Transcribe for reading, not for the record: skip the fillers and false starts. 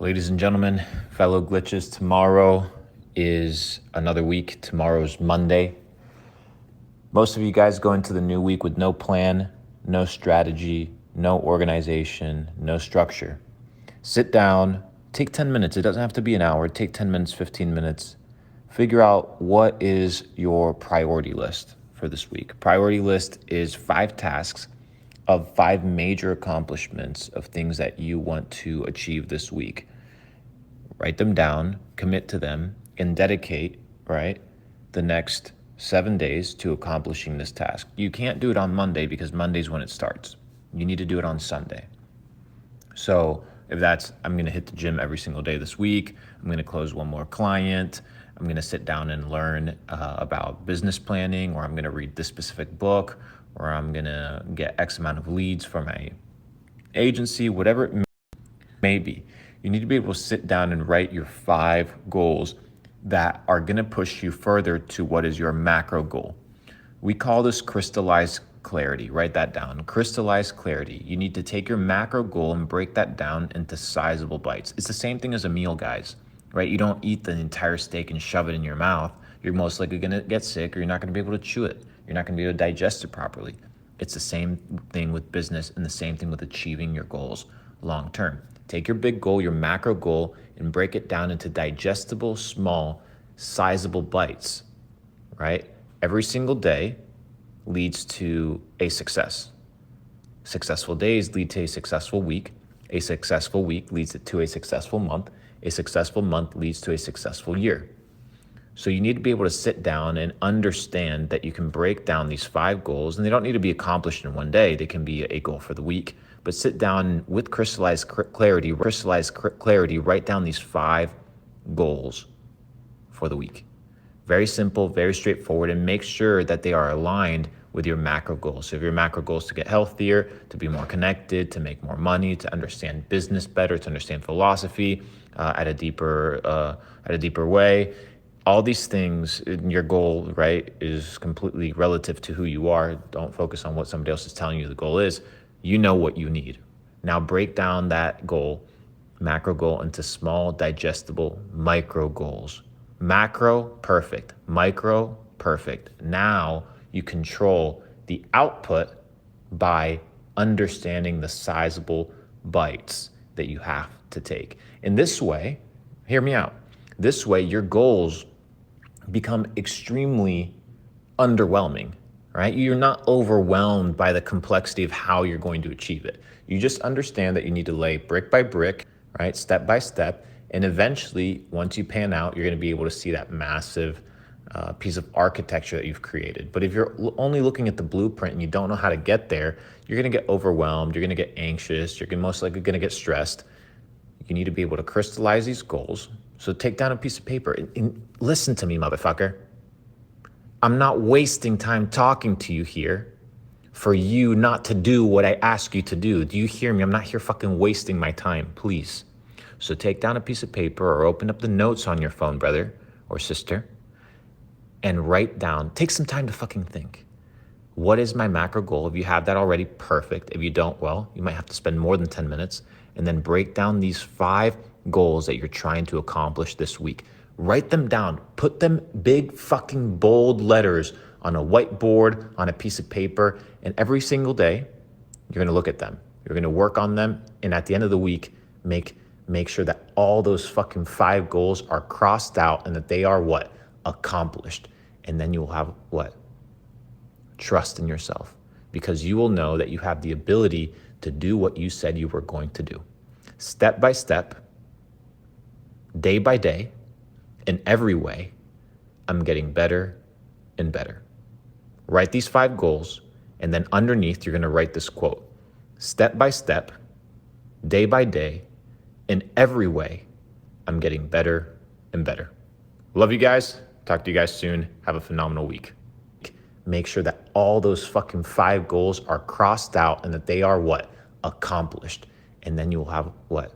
Ladies and gentlemen, fellow glitches, tomorrow is another week. Tomorrow's Monday. Most of you guys go into the new week with no plan, no strategy, no organization, no structure. Sit down, take 10 minutes. It doesn't have to be an hour. Take 10 minutes, 15 minutes. Figure out what is your priority list for this week. Priority list is 5 tasks of 5 major accomplishments of things that you want to achieve this week. Write them down, commit to them, and dedicate, right, the next 7 days to accomplishing this task. You can't do it on Monday because Monday's when it starts. You need to do it on Sunday. So if that's, I'm going to hit the gym every single day this week. I'm going to close one more client. I'm going to sit down and learn about business planning, or I'm going to read this specific book, or I'm going to get X amount of leads for my agency, whatever it may be. You need to be able to sit down and write your 5 goals that are going to push you further to what is your macro goal. We call this crystallized clarity. Write that down. Crystallized clarity. You need to take your macro goal and break that down into sizable bites. It's the same thing as a meal, guys, right? You don't eat the entire steak and shove it in your mouth. You're most likely going to get sick, or you're not going to be able to chew it. You're not going to be able to digest it properly. It's the same thing with business and the same thing with achieving your goals long term. Take your big goal, your macro goal, and break it down into digestible, small, sizable bites, right? Every single day leads to a success. Successful days lead to a successful week. A successful week leads to a successful month. A successful month leads to a successful year. So you need to be able to sit down and understand that you can break down these 5 goals, and they don't need to be accomplished in one day. They can be a goal for the week, but sit down with crystallized clarity, write down these 5 goals for the week. Very simple, very straightforward, and make sure that they are aligned with your macro goals. So if your macro goals to get healthier, to be more connected, to make more money, to understand business better, to understand philosophy at a deeper way, all these things in your goal, right, is completely relative to who you are. Don't focus on what somebody else is telling you the goal is. You know what you need. Now break down that goal, macro goal, into small, digestible micro goals. Macro, perfect. Micro, perfect. Now you control the output by understanding the sizable bites that you have to take. In this way, hear me out. This way, your goals become extremely underwhelming, right? You're not overwhelmed by the complexity of how you're going to achieve it. You just understand that you need to lay brick by brick, right? Step by step. And eventually, once you pan out, you're going to be able to see that massive piece of architecture that you've created. But if you're only looking at the blueprint and you don't know how to get there, you're going to get overwhelmed. You're going to get anxious. You're most likely going to get stressed. You need to be able to crystallize these goals. So take down a piece of paper and listen to me, motherfucker. I'm not wasting time talking to you here for you not to do what I ask you to do. Do you hear me? I'm not here fucking wasting my time, please. So take down a piece of paper or open up the notes on your phone, brother or sister, and write down, take some time to fucking think. What is my macro goal? If you have that already, perfect. If you don't, well, you might have to spend more than 10 minutes and then break down these 5 goals that you're trying to accomplish this week. Write them down. Put them big fucking bold letters on a whiteboard, on a piece of paper, and every single day, you're going to look at them. You're going to work on them, and at the end of the week, make sure that all those fucking 5 goals are crossed out and that they are what? Accomplished. And then you will have what? Trust in yourself, because you will know that you have the ability to do what you said you were going to do. Step by step, day by day, in every way, I'm getting better and better. Write these 5 goals, and then underneath, you're going to write this quote. Step by step, day by day, in every way, I'm getting better and better. Love you guys. Talk to you guys soon. Have a phenomenal week. Make sure that all those fucking 5 goals are crossed out and that they are what? Accomplished. And then you will have what?